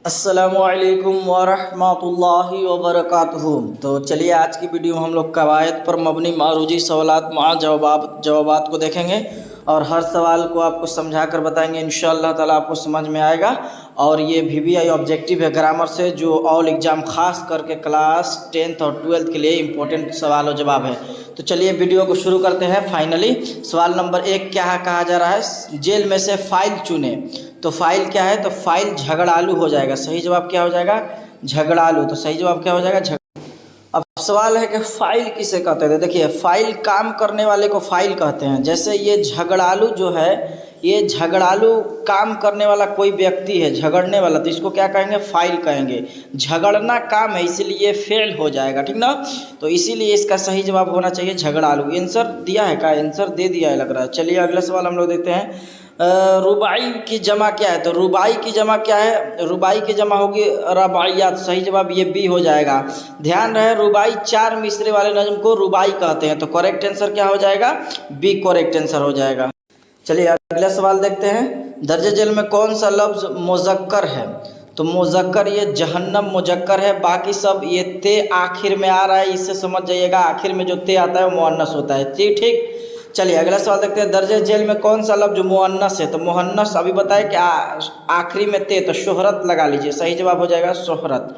अस्सलामुअलैकुम वरहमतुल्लाहि वबरकातुहू। तो चलिए आज की वीडियो में हम लोग कवायद पर मबनी मारूजी सवालात मा जवाबात को देखेंगे और हर सवाल को आपको समझा कर बताएंगे। इंशाअल्लाह ताला आपको समझ में आएगा। और ये VVI ऑब्जेक्टिव है ग्रामर से, जो ऑल एग्ज़ाम खास करके क्लास 10th और 12th के लिए इम्पोर्टेंट सवाल और जवाब है। तो चलिए वीडियो को शुरू करते हैं। फाइनली सवाल नंबर 1 क्या कहा जा रहा है, जेल में से फ़ाइल चुने। तो फाइल क्या है, तो फाइल झगड़ालू हो जाएगा। सही जवाब क्या हो जाएगा, झगड़ालू। तो सही जवाब क्या हो जाएगा, अब सवाल है कि फाइल किसे कहते हैं। देखिए फाइल काम करने वाले को फाइल कहते हैं। जैसे ये झगड़ालू जो है, ये झगड़ालू काम करने वाला कोई व्यक्ति है, झगड़ने वाला, तो इसको क्या कहेंगे, फाइल कहेंगे। झगड़ना काम है इसीलिए फेल हो जाएगा, ठीक ना। तो इसीलिए इसका सही जवाब होना चाहिए झगड़ालू। आंसर दिया है, का आंसर दे दिया है लग रहा है। चलिए अगला सवाल हम लोग देखते हैं। रुबाई की जमा क्या है, तो रुबाई की जमा क्या है, रुबाई की जमा होगी रबाइयात। सही जवाब ये बी हो जाएगा। ध्यान रहे रुबाई 4 मिसरे वाले नज़्म को रुबाई कहते हैं। तो करेक्ट आंसर क्या हो जाएगा, बी करेक्ट आंसर हो जाएगा। चलिए अगला सवाल देखते हैं। दर्जे जेल में कौन सा लफ्ज़ मुज़क्कर है, तो मुज़क्कर ये जहन्नम मुज़क्कर है। बाकी सब ये ते आखिर में आ रहा है, इससे समझ जाइएगा आखिर में जो ते आता है वो मुअन्नस होता है। ठीक। चलिए अगला सवाल देखते हैं। दर्जे जेल में कौन सा लफ्ज़ मुअन्नस है, तो मुअन्नस अभी बताए कि आखिरी में ते, तो शोहरत लगा लीजिए। सही जवाब हो जाएगा शोहरत।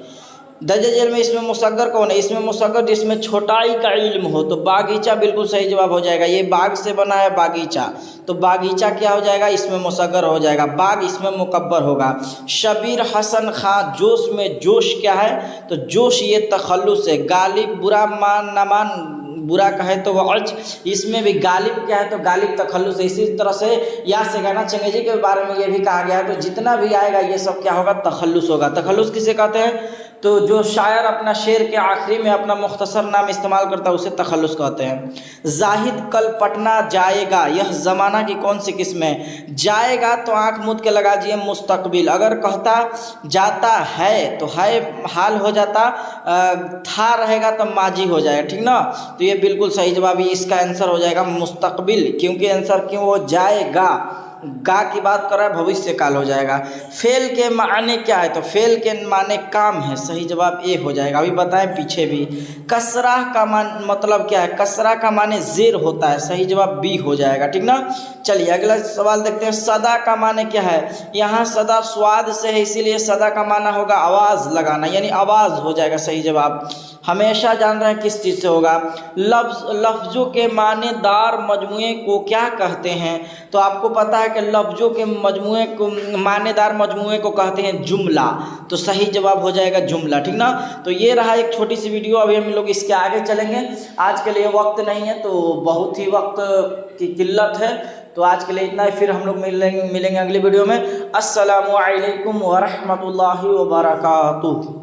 दर्जे जेल में इसमें मुसग्गर कौन है, इसमें मुसग्गर जिसमें छोटाई का इल्म हो, तो बागीचा बिल्कुल सही जवाब हो जाएगा। ये बाग से बना है बागीचा, तो बागीचा क्या हो जाएगा, इसमें मुसग्गर हो जाएगा। बाग इसमें मुकब्बर होगा। शबीर हसन खां जोश में जोश क्या है, तो जोश ये तखल्लुस है। गालिब बुरा मान न मान, बुरा कहे तो वह अज, इसमें भी गालिब क्या है, तो गालिब तखल्लुस है। इसी तरह से या से गाना चंगेजी के बारे में ये भी कहा गया है, तो जितना भी आएगा ये सब क्या होगा, तखल्लुस होगा। तखल्लुस किसे कहते हैं, तो जो शायर अपना शेर के आखिरी में अपना मुख्तसर नाम इस्तेमाल करता है उसे तखल्लुस कहते हैं। जाहिद कल पटना जाएगा, यह ज़माना की कौन सी किस्म है। जाएगा तो आंख मूंद के लगा दिए मुस्तकबिल। अगर कहता जाता है तो है हाल हो जाता, था रहेगा तो माजी हो जाएगा, ठीक ना। तो ये बिल्कुल सही जवाब, इसका आंसर हो जाएगा मुस्तकबिल। क्योंकि आंसर क्यों हो जाएगा, गा की बात कर रहा है, भविष्य काल हो जाएगा। फेल के माने क्या है, तो फेल के माने काम है। सही जवाब ए हो जाएगा। अभी बताएं पीछे भी। कसरा का मतलब क्या है, कसरा का माने जेर होता है। सही जवाब बी हो जाएगा, ठीक ना। चलिए अगला सवाल देखते हैं। सदा का माने क्या है, यहाँ सदा स्वाद से है इसीलिए सदा का माना होगा आवाज़ लगाना, यानी आवाज़ हो जाएगा सही जवाब। हमेशा जान रहे हैं किस चीज़ से होगा। लफ्ज़ों के मानेदार मजमुए को क्या कहते हैं, तो आपको पता है कि लफ्ज़ों के मजमुए को, मानेदार मजमुए को कहते हैं जुमला। तो सही जवाब हो जाएगा जुमला, ठीक ना। तो ये रहा एक छोटी सी वीडियो। अभी हम लोग इसके आगे चलेंगे। आज के लिए वक्त नहीं है, तो बहुत ही वक्त की किल्लत है, तो आज के लिए इतना ही। फिर हम लोग मिलेंगे अगली वीडियो में। अस्सलामु अलैकुम वरहमतुल्लाहि वबरकातुहू।